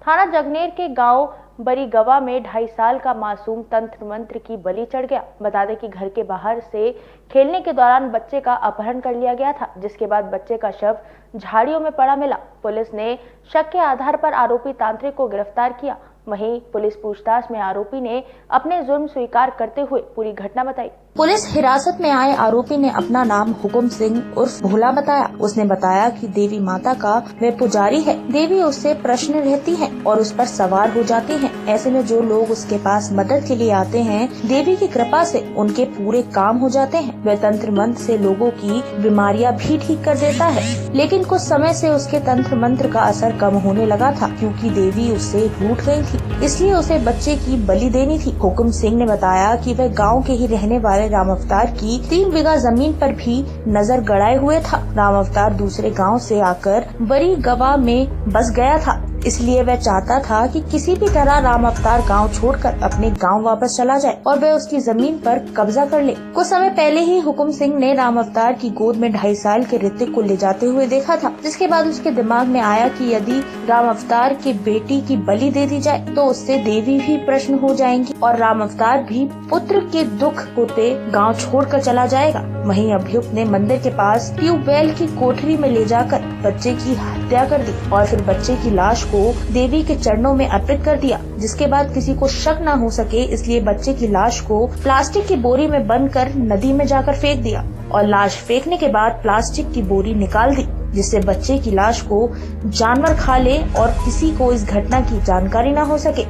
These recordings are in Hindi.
थाना जगनेर के गांव बरीगवा में 2.5 साल का मासूम तंत्र मंत्र की बलि चढ़ गया। बता दें कि घर के बाहर से खेलने के दौरान बच्चे का अपहरण कर लिया गया था, जिसके बाद बच्चे का शव झाड़ियों में पड़ा मिला। पुलिस ने शक के आधार पर आरोपी तांत्रिक को गिरफ्तार किया। वहीं पुलिस पूछताछ में आरोपी ने अपने जुर्म स्वीकार करते हुए पूरी घटना बताई। पुलिस हिरासत में आए आरोपी ने अपना नाम हुकुम सिंह उर्फ भोला बताया। उसने बताया कि देवी माता का वह पुजारी है। देवी उससे प्रश्न रहती है और उस पर सवार हो जाती है। ऐसे में जो लोग उसके पास मदद के लिए आते हैं, देवी की कृपा से उनके पूरे काम हो जाते हैं। वह तंत्र मंत्र से लोगों की बीमारियां भी ठीक कर देता है। लेकिन कुछ समय से उसके तंत्र मंत्र का असर कम होने लगा था, क्योंकि देवी उससे रूठ गई थी, इसलिए उसे बच्चे की बलि देनी थी। हुकुम सिंह ने बताया कि वह गाँव के ही रहने वाले राम अवतार की 3 बीघा जमीन पर भी नजर गड़ाए हुए था। राम अवतार दूसरे गांव से आकर बरीगवा में बस गया था, इसलिए वह चाहता था कि किसी भी तरह राम अवतार गांव छोड़कर अपने गांव वापस चला जाए और वह उसकी जमीन पर कब्जा कर ले। कुछ समय पहले ही हुकुम सिंह ने राम अवतार की गोद में 2.5 साल के ऋतिक को ले जाते हुए देखा था, जिसके बाद उसके दिमाग में आया कि यदि राम अवतार की बेटी की बलि दे दी जाए तो उससे देवी भी प्रश्न हो जाएंगी और राम अवतार भी पुत्र के दुख होते गाँव छोड़कर चला जाएगा। वहीं अभियुक्त ने मंदिर के पास ट्यूबवेल की कोठरी में ले जाकर बच्चे की हत्या कर दी और फिर बच्चे की लाश को देवी के चरणों में अर्पित कर दिया। जिसके बाद किसी को शक न हो सके, इसलिए बच्चे की लाश को प्लास्टिक की बोरी में बंद कर नदी में जाकर फेंक दिया और लाश फेंकने के बाद प्लास्टिक की बोरी निकाल दी, जिससे बच्चे की लाश को जानवर खा ले और किसी को इस घटना की जानकारी न हो सके।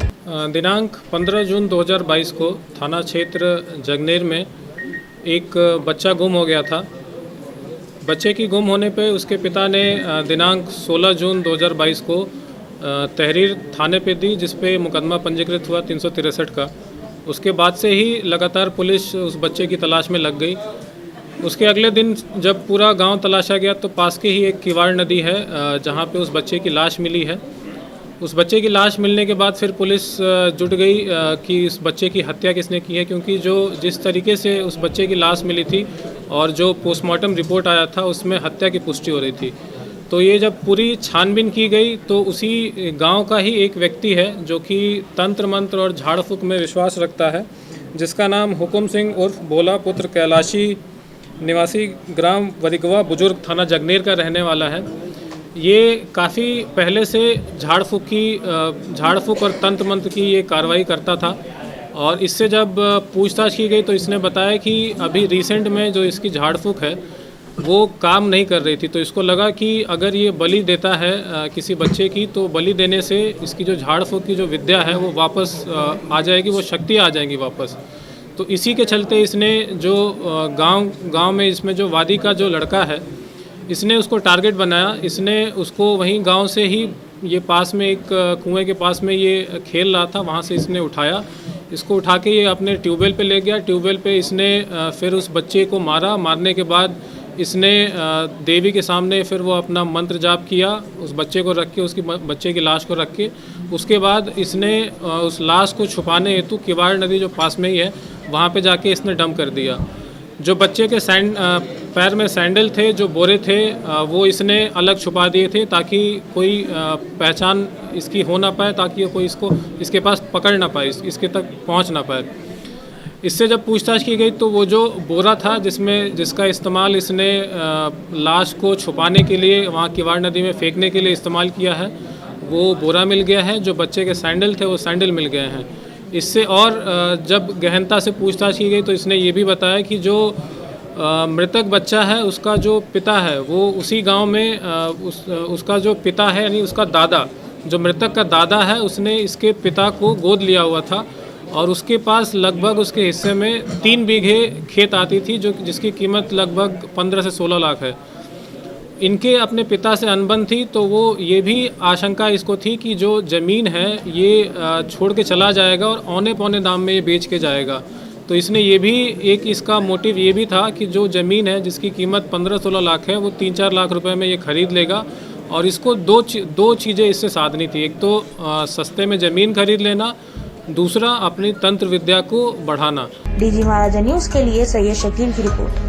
दिनांक 15 जून 2022 को थाना क्षेत्र जगनेर में एक बच्चा गुम हो गया था। बच्चे की गुम होने पे उसके पिता ने दिनांक 16 जून 2022 को तहरीर थाने पे दी, जिस पे मुकदमा पंजीकृत हुआ 363 का। उसके बाद से ही लगातार पुलिस उस बच्चे की तलाश में लग गई। उसके अगले दिन जब पूरा गांव तलाशा गया तो पास के ही एक किवाड़ नदी है जहां पे उस बच्चे की लाश मिली है। उस बच्चे की लाश मिलने के बाद फिर पुलिस जुट गई कि इस बच्चे की हत्या किसने की है, क्योंकि जिस तरीके से उस बच्चे की लाश मिली थी और जो पोस्टमार्टम रिपोर्ट आया था उसमें हत्या की पुष्टि हो रही थी। तो ये जब पूरी छानबीन की गई तो उसी गांव का ही एक व्यक्ति है जो कि तंत्र मंत्र और झाड़ फूक में विश्वास रखता है, जिसका नाम हुकुम सिंह उर्फ भोला पुत्र कैलाशी निवासी ग्राम बरीगवा बुजुर्ग थाना जगनेर का रहने वाला है। ये काफ़ी पहले से झाड़ फूक और तंत्र मंत्र की ये कार्रवाई करता था और इससे जब पूछताछ की गई तो इसने बताया कि अभी रिसेंट में जो इसकी झाड़ फूक है वो काम नहीं कर रही थी। तो इसको लगा कि अगर ये बलि देता है किसी बच्चे की, तो बलि देने से इसकी जो झाड़ फूक की जो विद्या है वो वापस आ जाएगी, वो शक्ति आ जाएंगी वापस। तो इसी के चलते इसने जो गांव में इसमें जो वादी का जो लड़का है, इसने उसको टारगेट बनाया। इसने उसको वहीं गांव से ही ये पास में एक कुएं के पास में ये खेल रहा था, वहाँ से इसने उठाया। इसको उठा के ये अपने ट्यूबवेल पे ले गया। ट्यूबवेल पे इसने फिर उस बच्चे को मारा। मारने के बाद इसने देवी के सामने फिर वो अपना मंत्र जाप किया, उस बच्चे को रख के, उसकी बच्चे की लाश को रख के। उसके बाद इसने उस लाश को छुपाने हेतु किवाड़ नदी जो पास में ही है वहाँ पे जाके इसने डंप कर दिया। जो बच्चे के पैर में सैंडल थे, जो बोरे थे, वो इसने अलग छुपा दिए थे ताकि कोई पहचान इसकी हो ना पाए, ताकि कोई इसके पास पकड़ ना पाए, इसके तक पहुंच ना पाए। इससे जब पूछताछ की गई तो वो जो बोरा था जिसका इस्तेमाल इसने लाश को छुपाने के लिए वहाँ किवाड़ नदी में फेंकने के लिए इस्तेमाल किया है, वो बोरा मिल गया है। जो बच्चे के सैंडल थे वो सैंडल मिल गए हैं। इससे और जब गहनता से पूछताछ की गई तो इसने ये भी बताया कि जो मृतक बच्चा है उसका जो पिता है वो उसी गांव में उसका जो पिता है, यानी उसका दादा, जो मृतक का दादा है, उसने इसके पिता को गोद लिया हुआ था और उसके पास लगभग उसके हिस्से में 3 बीघे खेत आती थी, जिसकी कीमत लगभग 15 से 16 लाख है। इनके अपने पिता से अनबन थी, तो वो ये भी आशंका इसको थी कि जो ज़मीन है ये छोड़ के चला जाएगा और औने पौने दाम में ये बेच के जाएगा। तो इसने ये भी एक इसका मोटिव ये भी था कि जो ज़मीन है जिसकी कीमत 15-16 लाख है वो 3-4 लाख रुपए में ये खरीद लेगा और इसको दो चीज़ें इससे साधनी थी। एक तो सस्ते में ज़मीन खरीद लेना, दूसरा अपनी तंत्र विद्या को बढ़ाना। डीजी महाराजा न्यूज़ के लिए सैयद शकील की रिपोर्ट।